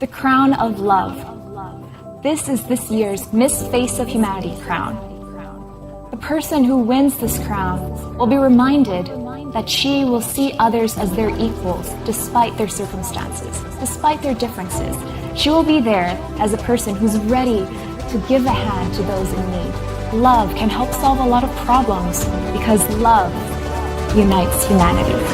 The crown of love. This is this year's Miss Face of Humanity crown. The person who wins this crown will be reminded that she will see others as their equals despite their circumstances, despite their differences. She will be there as a person who's ready to give a hand to those in need. Love can help solve a lot of problems because love unites humanity.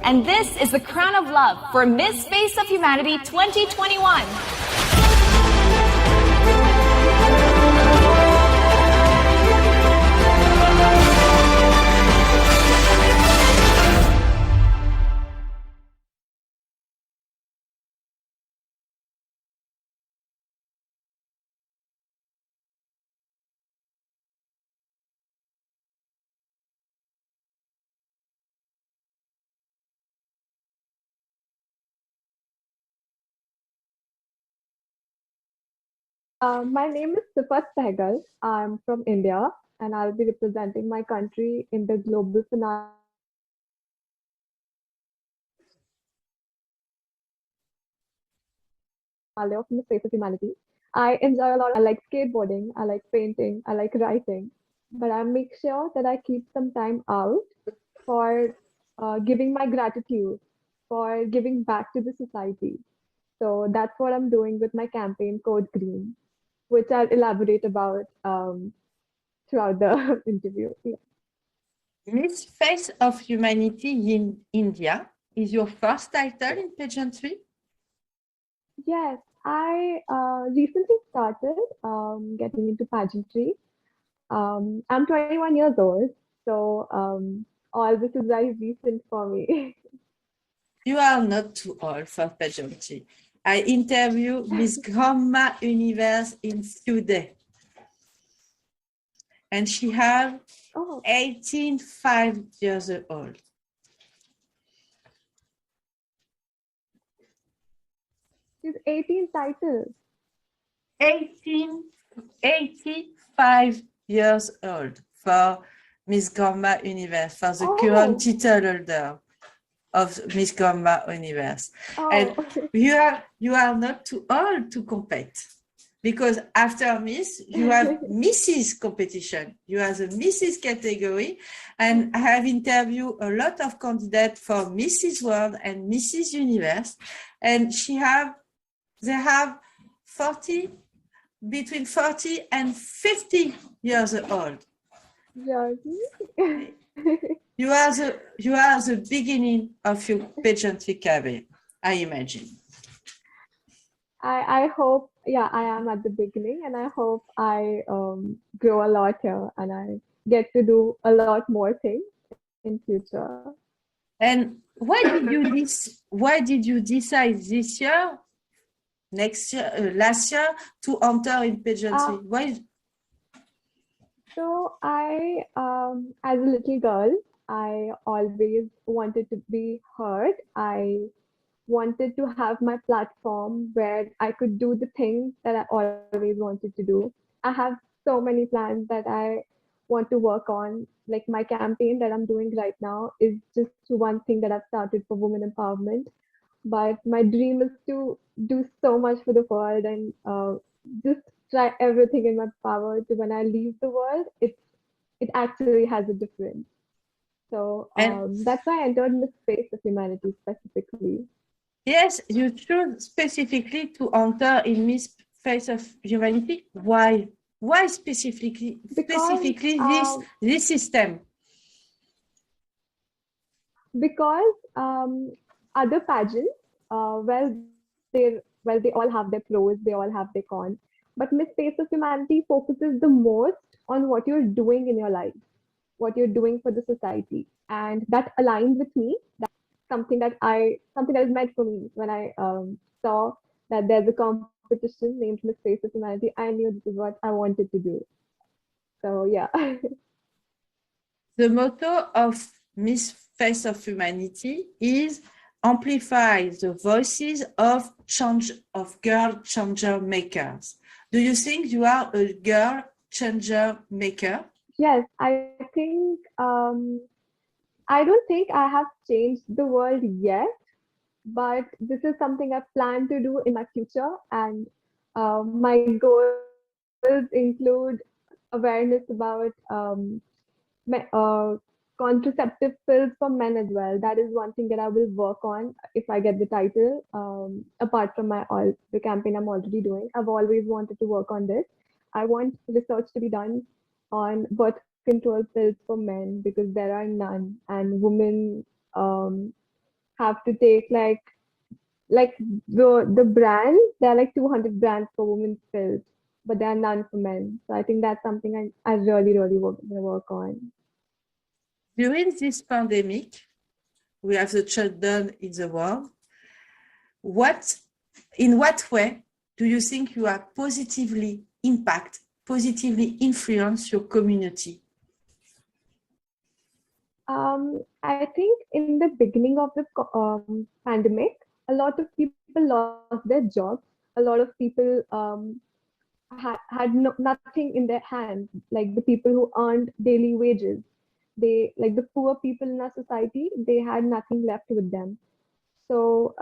And this is the Crown of Love for Misface of Humanity 2021. My name is Sifat Sehgal. I'm from India and I'll be representing my country in the global finale of the Face of Humanity. I enjoy a lot. I like skateboarding, I like painting, I like writing, but I make sure that I keep some time out for giving my gratitude, for giving back to the society. So that's what I'm doing with my campaign Code Green, which I'll elaborate about throughout the interview. Yeah. Miss Face of Humanity in India is your first title in pageantry? Yes, I recently started getting into pageantry. I'm 21 years old, so all this is very recent for me. You are not too old for pageantry. I interviewed Miss Grandma Universe in few days. And she has 5 years old. She's 18 titles. 85 years old for Miss Grandma Universe, for the current title holder of Miss Grandma Universe. And you are not too old to compete. Because after Miss, you have Mrs. competition. You have the Mrs. category. And I have interviewed a lot of candidates for Mrs. World and Mrs. Universe. And they have between 40 and 50 years old. You are the beginning of your pageantry career, I imagine. I hope, yeah, I am at the beginning, and I hope I grow a lot here and I get to do a lot more things in future. And why did you decide this year, next year, last year to enter in pageantry? Why? So I, as a little girl, I always wanted to be heard. I wanted to have my platform where I could do the things that I always wanted to do. I have so many plans that I want to work on. Like my campaign that I'm doing right now is just one thing that I've started for women empowerment. But my dream is to do so much for the world and just try everything in my power to when I leave the world, it actually has a difference. So that's why I entered the space of humanity specifically. Yes, you chose specifically to enter in Miss Face of Humanity. Why? Why specifically this system? Because other pageants, they all have their pros, they all have their cons. But Miss Face of Humanity focuses the most on what you're doing in your life, what you're doing for the society, and that aligns with me. Something that is meant for me. When I saw that there's a competition named Miss Face of Humanity, I knew this is what I wanted to do. So yeah. The motto of Miss Face of Humanity is amplify the voices of girl changer makers. Do you think you are a girl changer maker? Yes, I think I don't think I have changed the world yet, but this is something I plan to do in my future. And my goals include awareness about contraceptive pills for men as well. That is one thing that I will work on if I get the title. Apart from the campaign I'm already doing, I've always wanted to work on this. I want research to be done on birth control pills for men because there are none, and women have to take like the brands. There are like 200 brands for women's pills, but there are none for men. So I think that's something I really work on. During this pandemic, we have the shutdown in the world. In what way do you think you are positively influence your community? I think in the beginning of the pandemic, a lot of people lost their jobs. A lot of people had nothing in their hands, like the people who earned daily wages. They, like the poor people in our society, they had nothing left with them. So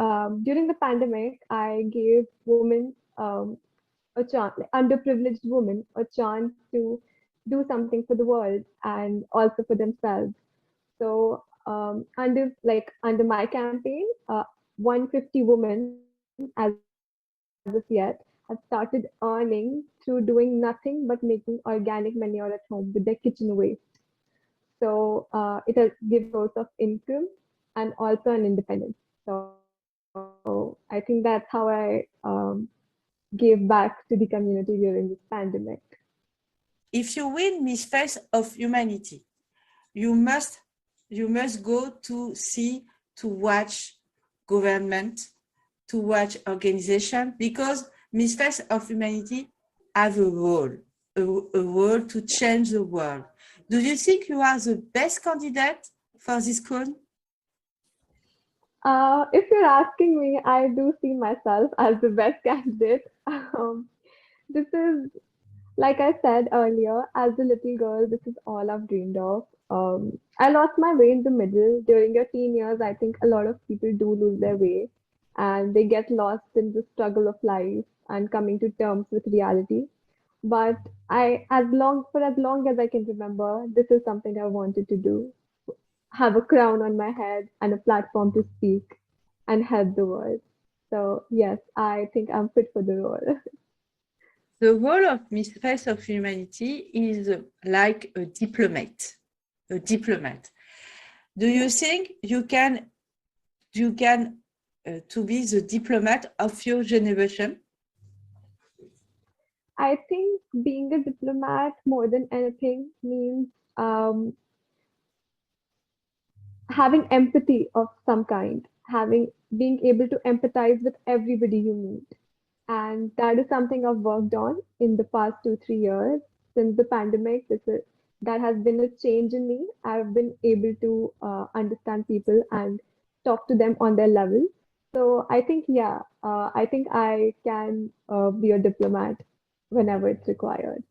during the pandemic, I gave women a chance, like underprivileged women, a chance to do something for the world and also for themselves. So under my campaign, 150 women as of yet have started earning through doing nothing but making organic manure at home with their kitchen waste. So it has given a source of income and also an independence. So I think that's how I gave back to the community during this pandemic. If you win Misface of Humanity, you must go to watch government, to watch organization, because Misface of Humanity have a role to change the world. Do you think you are the best candidate for this cause? If you're asking me, I do see myself as the best candidate. This is, like I said earlier, as a little girl, this is all I've dreamed of. I lost my way in the middle. During your teen years, I think a lot of people do lose their way and they get lost in the struggle of life and coming to terms with reality. But as long as I can remember, this is something I wanted to do. Have a crown on my head and a platform to speak and help the world. So yes, I think I'm fit for the role. The role of Misface of Humanity is like a diplomat. A diplomat. Do you think you can to be the diplomat of your generation? I think being a diplomat more than anything means um, having empathy of some kind, having being able to empathize with everybody you meet. And that is something I've worked on in the past 2, 3 years since the pandemic. That has been a change in me. I've been able to understand people and talk to them on their level. So I think, yeah, I think I can be a diplomat whenever it's required.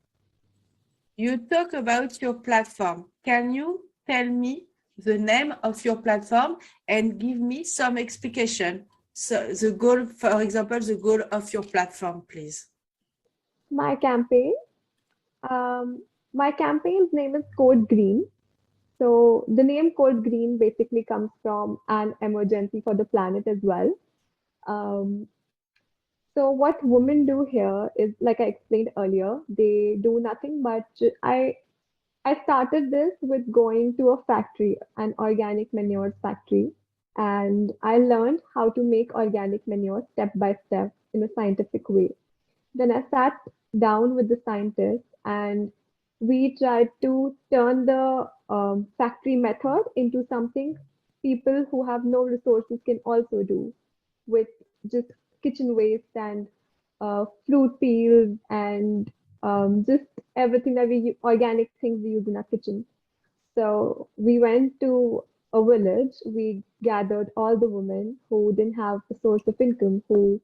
You talk about your platform. Can you tell me the name of your platform and give me some explanation? So the goal, for example, the goal of your platform, please. My campaign, my campaign's name is Code Green. So the name Code Green basically comes from an emergency for the planet as well. Um, so what women do here is, like I explained earlier, they do nothing but I started this with going to a factory, an organic manure factory, and I learned how to make organic manure step by step in a scientific way. Then I sat down with the scientists and we tried to turn the factory method into something people who have no resources can also do with just kitchen waste and fruit peels and just everything that organic things we use in our kitchen. So we went to a village, we gathered all the women who didn't have a source of income, who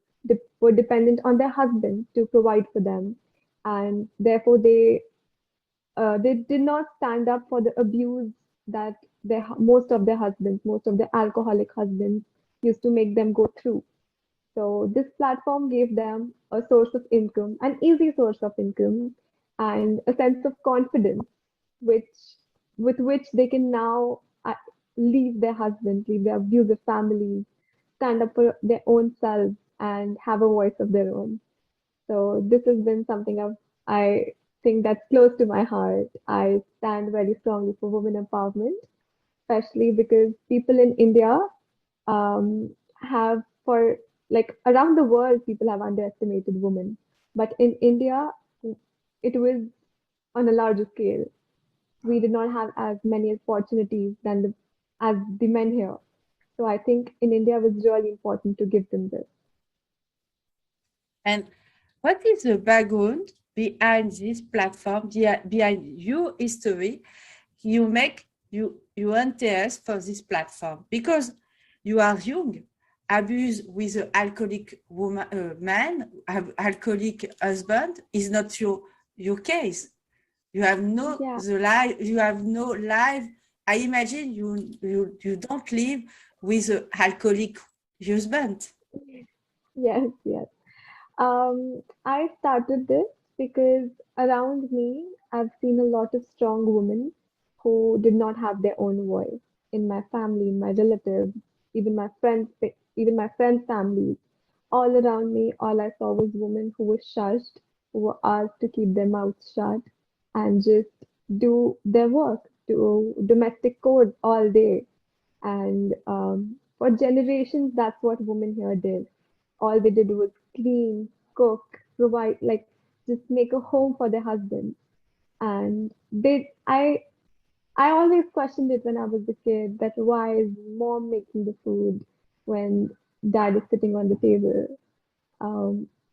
were dependent on their husband to provide for them, and therefore they did not stand up for the abuse that most of their husbands, most of their alcoholic husbands, used to make them go through. So this platform gave them a source of income, an easy source of income, and a sense of confidence, which with which they can now leave their husbands, leave their abusive families, stand up for their own selves, and have a voice of their own. So this has been something I think that's close to my heart. I stand very strongly for women empowerment, especially because people in India have for like around the world, people have underestimated women. But in India, it was on a larger scale. We did not have as many opportunities as the men here. So I think in India it was really important to give them this. And what is the background behind this platform, behind your history, you interest for this platform? Because you are young, abuse with an alcoholic man, alcoholic husband is not your case. You have no life. You have no life. I imagine you don't live with an alcoholic husband. Yes, yes. I started this because around me, I've seen a lot of strong women who did not have their own voice in my family, in my relatives, even my friends, even my friends' families. All around me, all I saw was women who were shushed, who were asked to keep their mouths shut and just do their work, do domestic chores all day. And for generations, that's what women here did. All they did was clean, cook, provide, like just make a home for their husband. And I always questioned it when I was a kid that why is mom making the food when dad is sitting on the table?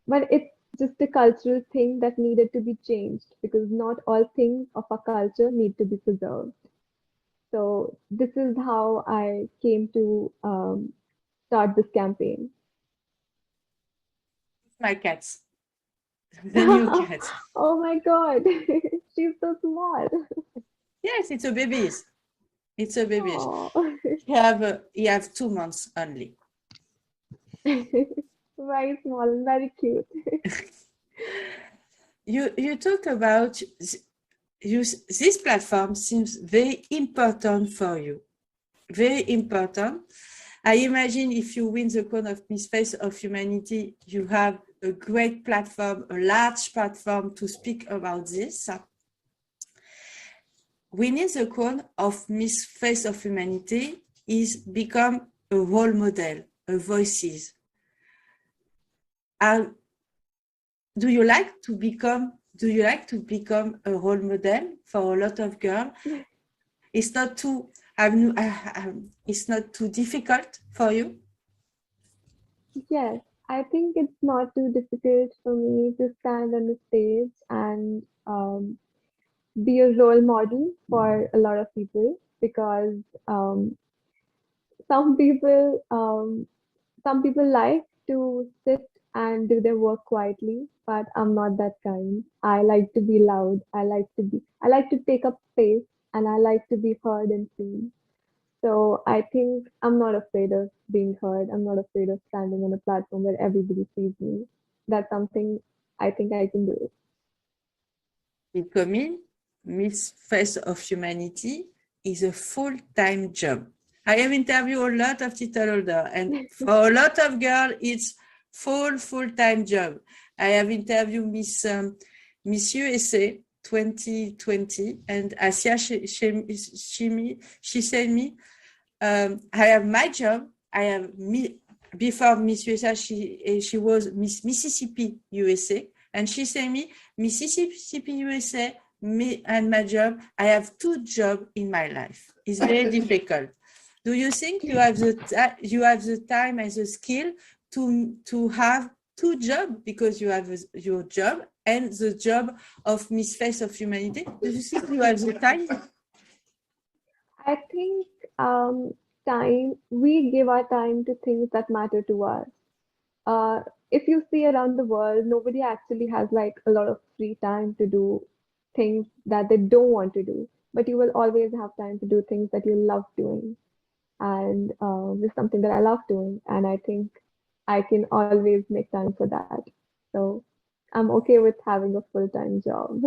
But it's just a cultural thing that needed to be changed because not all things of our culture need to be preserved. So this is how I came to start this campaign. My cats, the new cat. Oh my God, she's so small. Yes, it's a baby. It's a baby. Oh. He have 2 months only. Very small, very cute. You talk about this platform seems very important for you. Very important. I imagine if you win the crown of Misface of Humanity, you have a great platform, a large platform to speak about this. Winning the crown of Misface of Humanity is become a role model, a voices. Do you like to become a role model for a lot of girls? It's not too it's not too difficult for you? Yes, I think it's not too difficult for me to stand on the stage and be a role model for a lot of people because some people some people like to sit and do their work quietly, but I'm not that kind. I like to be loud. I like to take up space and I like to be heard and seen. So I think I'm not afraid of being heard. I'm not afraid of standing on a platform where everybody sees me. That's something I think I can do. Becoming Miss Face of Humanity is a full-time job. I have interviewed a lot of title holders, and for a lot of girls, it's full-time job. I have interviewed Miss USA 2020, and Asia, she said me, I have my job. I have before Miss USA, she was Miss Mississippi USA, and she said me, Mississippi USA, me and my job, I have 2 jobs in my life. It's very difficult. Do you think you have the time and the skill to have 2 jobs because you have your job and the job of Miss Face of Humanity? Do you think you have the time? I think um, time, we give our time to things that matter to us. Uh, if you see around the world, nobody actually has like a lot of free time to do things that they don't want to do, but you will always have time to do things that you love doing. And this is something that I love doing, and I think I can always make time for that. So I'm okay with having a full-time job.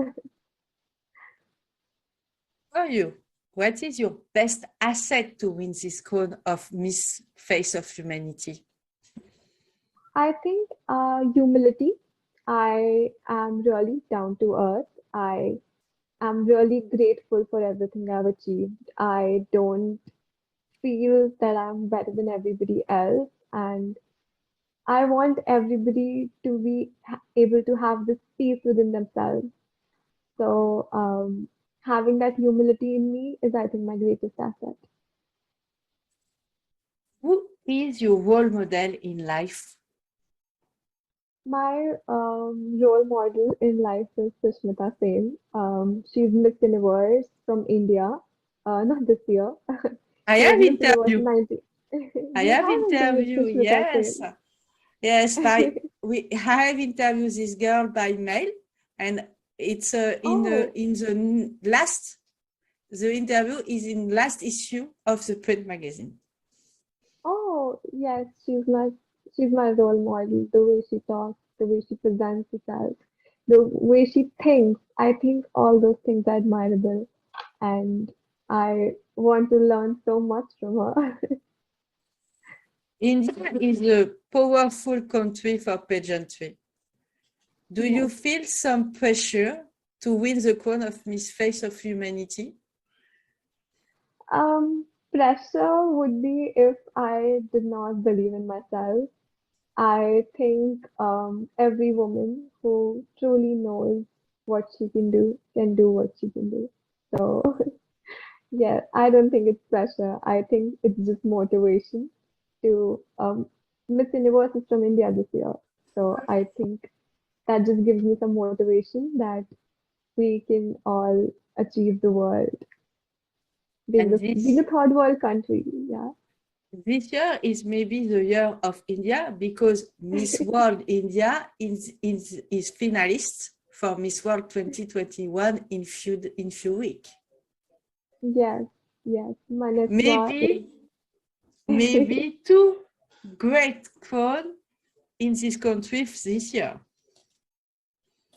For you, what is your best asset to win this crown of Miss Face of Humanity? I think humility. I am really down to earth. I am really grateful for everything I've achieved. I don't feel that I'm better than everybody else, and I want everybody to be able to have this peace within themselves. So, having that humility in me is, I think, my greatest asset. Who is your role model in life? My role model in life is Sushmita Sen. She's Miss Universe from India, not this year. I She was have Miss Universe interview. 90. I You have have interviewed interview. Sushmita Yes, Sen. yes. I have interviewed this girl by mail, and it's Oh, in the last. The interview is in last issue of the print magazine. oh, yes, she's my role model. The way she talks, the way she presents herself, the way she thinks. I think all those things are admirable, and I want to learn so much from her. India is a powerful country for pageantry. Do you Yes. feel some pressure to win the crown of Miss Face of Humanity? Pressure would be if I did not believe in myself. I think every woman who truly knows what she can do what she can do. So, yeah, I don't think it's pressure. I think it's just motivation to Miss Universe is from India this year. So I think that just gives me some motivation that we can all achieve the world, And being a third world country. Yeah. this year is maybe the year of India because Miss World India is finalist for Miss World 2021 in few weeks. Yes, yes. Maneswa is. Maybe maybe two great crown in this country this year.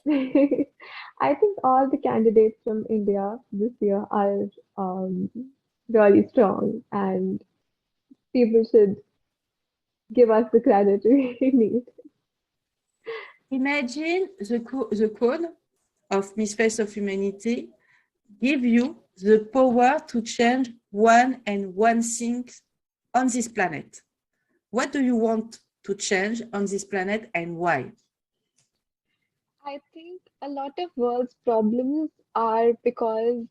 I think all the candidates from India this year are um, really strong, and people should give us the credit we need. Imagine the crown of Miss Face of Humanity give you the power to change one thing on this planet. What do you want to change on this planet and why? I think a lot of world's problems are because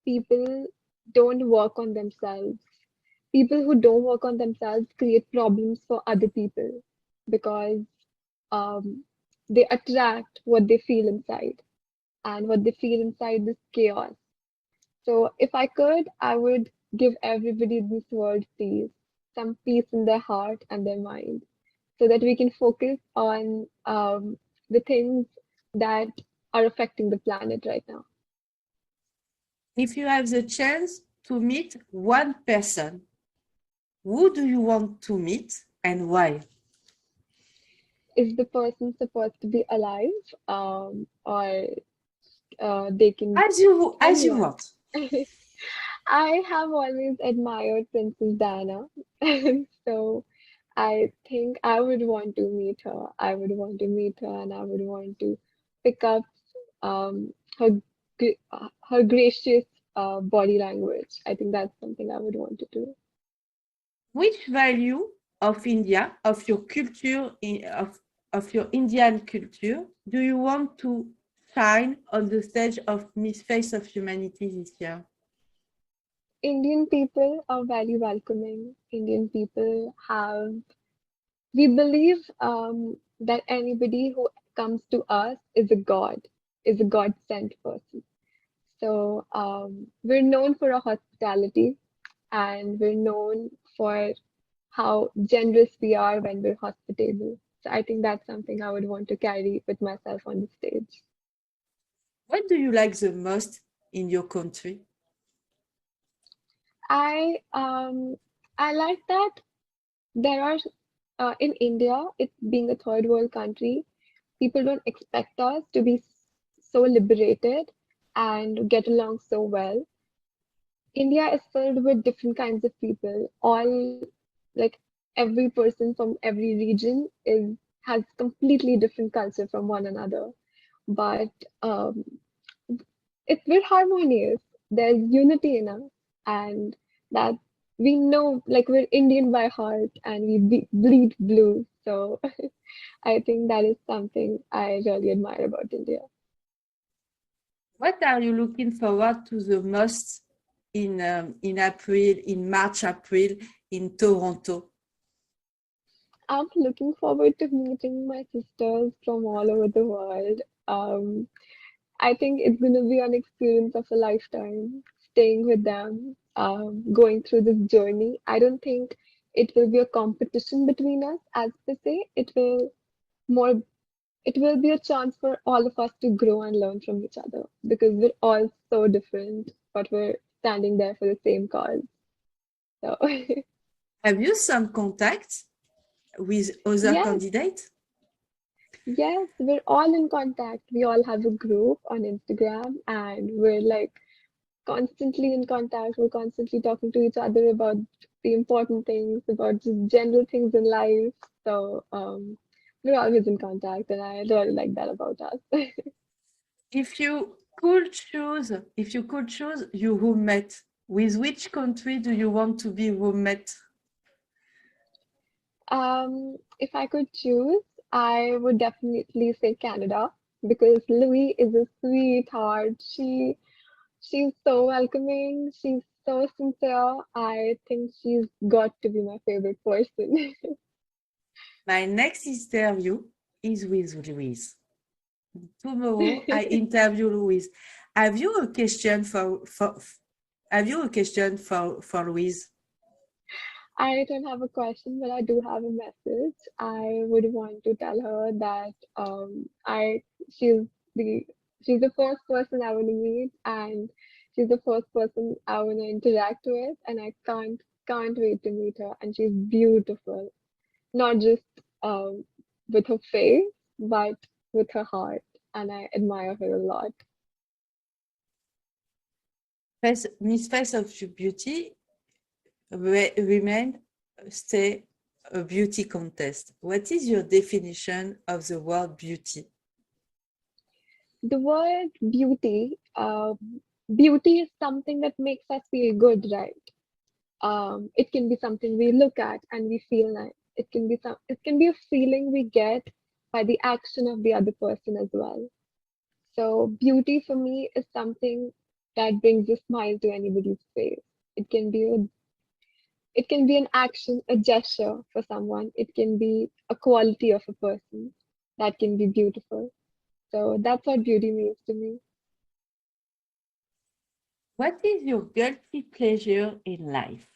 people don't work on themselves. People who don't work on themselves create problems for other people because um, they attract what they feel inside, and what they feel inside is chaos. So if I could, I would give everybody in this world peace, some peace in their heart and their mind, so that we can focus on the things that are affecting the planet right now. If you have the chance to meet one person, who do you want to meet and why? Is the person supposed to be alive, or they can As you anyone? want. I have always admired Princess Diana, so I think I would want to meet her. I would want to meet her, and I would want to pick up her her gracious body language. I think that's something I would want to do. Which value of India, of your culture, of your Indian culture, do you want to shine on the stage of Miss Face of Humanity this year? Indian people are very welcoming. Indian people we believe that anybody who comes to us is a God sent person. So we're known for our hospitality. and we're known for how generous we are when we're hospitable. So I think that's something I would want to carry with myself on the stage. What do you like the most in your country? I um I like that there are in India, it being a third world country, people don't expect us to be so liberated and get along so well. India is filled with different kinds of people. All like every person from every region is has completely different culture from one another. But um, we're harmonious. There's unity in us, and that we know, like we're Indian by heart, and we bleed blue. So I think that is something I really admire about India. What are you looking forward to the most in April, in March, April, in Toronto? I'm looking forward to meeting my sisters from all over the world. Um, I think it's going to be an experience of a lifetime, staying with them, going through this journey. I don't think it will be a competition between us as per se. More, it will be a chance for all of us to grow and learn from each other because we're all so different, but we're standing there for the same cause. So, Have you some contact with other yes, candidates? yes, we're all in contact. We all have a group on Instagram and we're like constantly in contact. We're constantly talking to each other about the important things, about just general things in life. So we're always in contact, and I really like that about us. If you could choose your roommate, with which country do you want to be roommate? If I could choose, I would definitely say Canada because Louis is a sweetheart. She's so welcoming. She's so sincere. I think she's got to be my favorite person. My next interview is with Louise. Tomorrow I interview Louise. Have you a question for Louise? I don't have a question, but I do have a message. I would want to tell her that I she's the she's the first person I want to meet, and she's the first person I want to interact with, and I can't wait to meet her. And she's beautiful, not just um with her face, but with her heart, and I admire her a lot. Misface of Beauty remain stay a beauty contest. What is your definition of the word beauty? The word beauty is something that makes us feel good, right? It can be something we look at and we feel nice. It can be a feeling we get by the action of the other person as well. So beauty for me is something that brings a smile to anybody's face. It can be a, it can be an action, a gesture for someone. It can be a quality of a person that can be beautiful. So that's what beauty means to me. What is your guilty pleasure in life?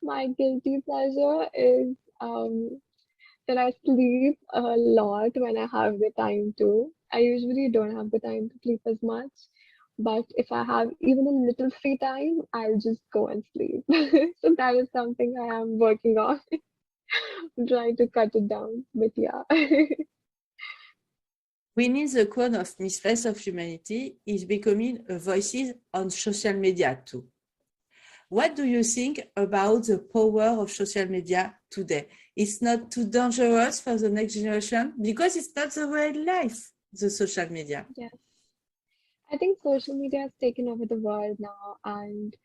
My guilty pleasure is that I sleep a lot when I have the time to. I usually don't have the time to sleep as much, but if I have even a little free time, I'll just go and sleep. So that is something I am working on. I'm trying to cut it down, but yeah. Winning the crown of Misface of Humanity is becoming a voice on social media too. What do you think about the power of social media today? It's not too dangerous for the next generation because it's not the real life, the social media. Yes. I think social media has taken over the world now, and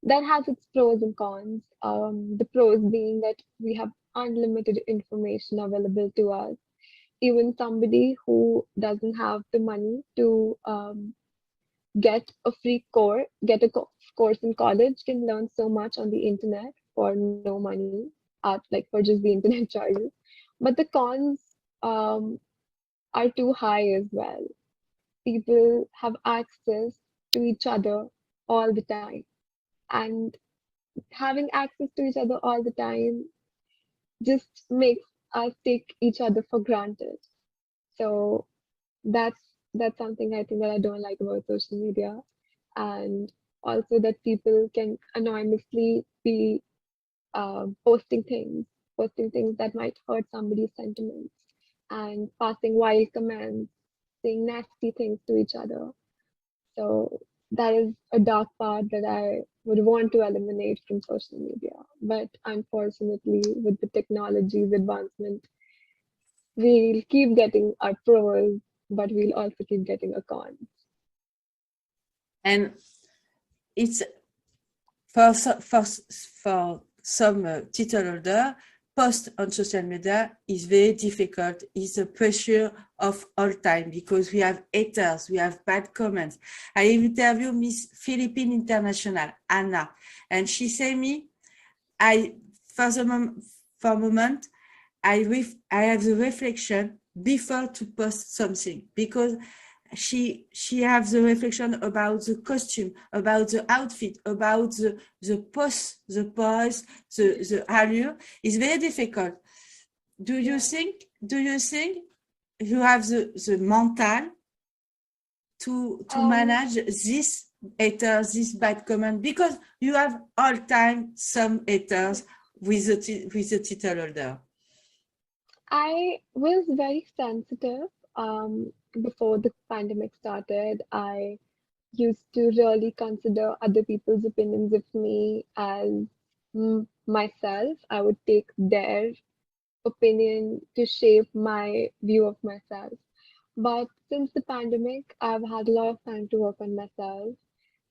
that has its pros and cons. The pros being that we have unlimited information available to us. Even somebody who doesn't have the money to get a course in college can learn so much on the internet for no money, like for just the internet charges. But the cons um, are too high as well. People have access to each other all the time. And having access to each other all the time just makes us take each other for granted. So that's that's something I think that I don't like about social media. And also that people can anonymously be posting things that might hurt somebody's sentiments, and passing wild comments, saying nasty things to each other. So that is a dark part that I would want to eliminate from social media. But unfortunately, with the technology's advancement, we'll keep getting our pros, but we'll also keep getting our cons. And it's for some title holder, post on social media is very difficult. It's a pressure of all time because we have haters, we have bad comments. I interviewed Miss Philippine International, Anna, and she said me, for a moment, I have the reflection before to post something because she has the reflection about the costume, about the outfit, about the pose, the allure. It's very difficult. Do you think you have the mental to manage this haters, this bad comment? Because you have all time some haters with the title holder. I was very sensitive before the pandemic started. I used to really consider other people's opinions of me as myself. I would take their opinion to shape my view of myself. But since the pandemic, I've had a lot of time to work on myself.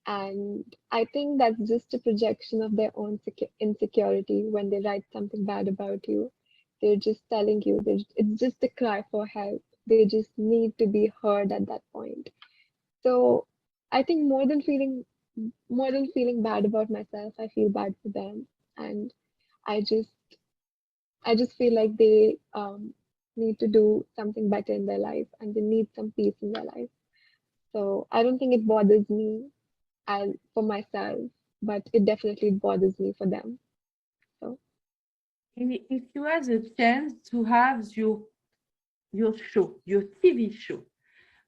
And I think that's just a projection of their own insecurity when they write something bad about you. They're just telling you, it's just a cry for help. They just need to be heard at that point. So I think more than feeling bad about myself, I feel bad for them. And I just I just feel like they need to do something better in their life and they need some peace in their life. So I don't think it bothers me as for myself, but it definitely bothers me for them. So If you had the chance to have your show, your TV show,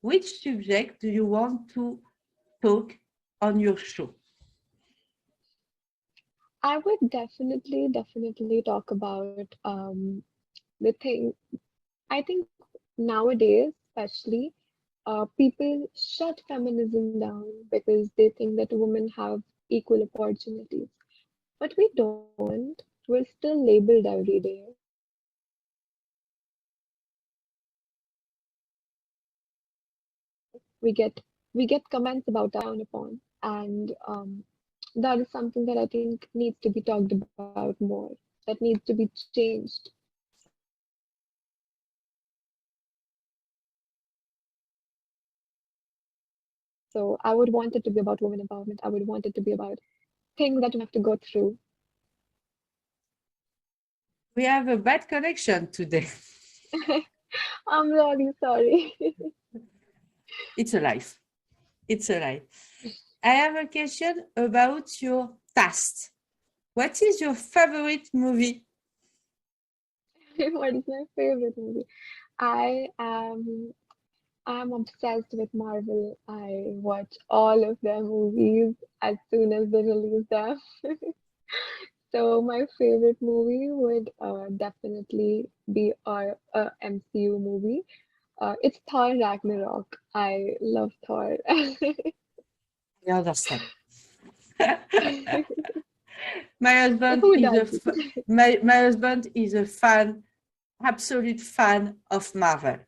which subject do you want to talk on your show? I would definitely talk about the thing. I think nowadays, especially, people shut feminism down because they think that women have equal opportunities. But we don't. We're still labeled every day. We get comments about us every day. We get comments about us down upon, and that is something that I think needs to be talked about more. That needs to be changed. So I would want it to be about women empowerment. I would want it to be about things that women have to go through. We have a bad connection today. I'm really sorry. It's a life. It's a life. I have a question about your past. What is your favorite movie? What is my favorite movie? I am I'm obsessed with Marvel. I watch all of their movies as soon as they release them. So my favorite movie would definitely be our MCU movie. It's Thor Ragnarok. I love Thor. I understand. My husband Who is doesn't? my husband is a fan, absolute fan of Marvel.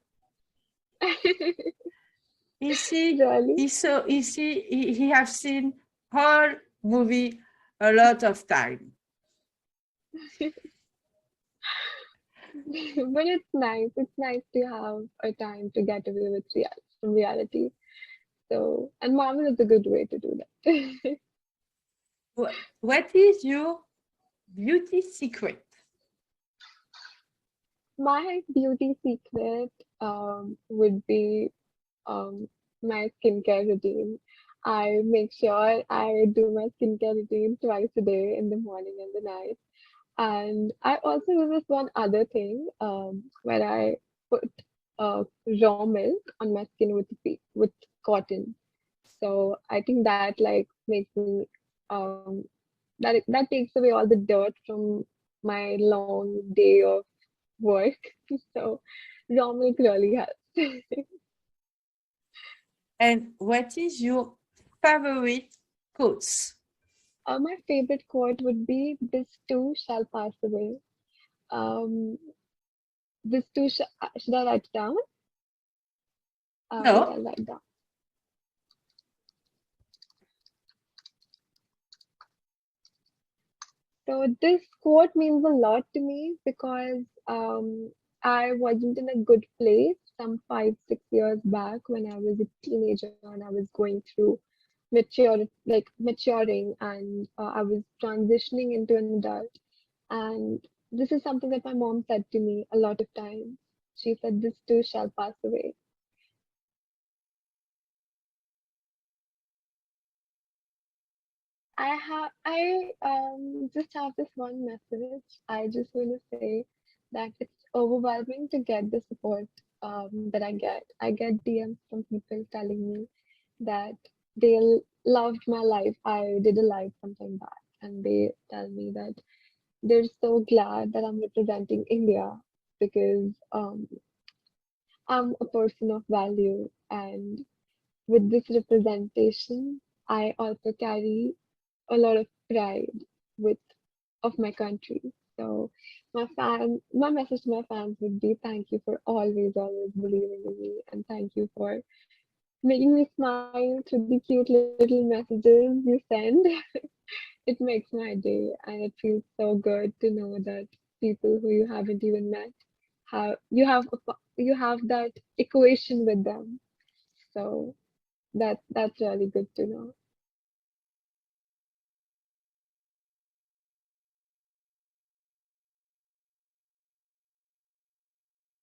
Really? He have seen whole movie a lot of time. But it's nice. It's nice to have a time to get away with from reality. So, and Marvel is a good way to do that. What is your beauty secret? My beauty secret would be um, my skincare routine. I make sure I do my skincare routine twice a day in the morning and the night. And I also do this one other thing where I put raw milk on my skin with cotton. So I think that like makes me that takes away all the dirt from my long day of work. So raw milk really helps. And what is your favorite quotes? My favorite quote would be, "This too shall pass away." Um, this too should I write it down? Wait, No? I'll write down. So this quote means a lot to me because I wasn't in a good place some 5, 6 years back when I was a teenager and I was going through maturing, and I was transitioning into an adult. And this is something that my mom said to me a lot of times. She said, "This too shall pass away." I just have this one message. I just want to say that it's overwhelming to get the support that I get. I get DMs from people telling me that they loved my live. I did a live sometime back, and they tell me that they're so glad that I'm representing India because I'm a person of value, and with this representation, I also carry a lot of pride with of my country. So my message to my fans would be, thank you for always believing in me, and thank you for making me smile through the cute little messages you send. It makes my day, and it feels so good to know that people who you haven't even met you have that equation with them. So that's really good to know.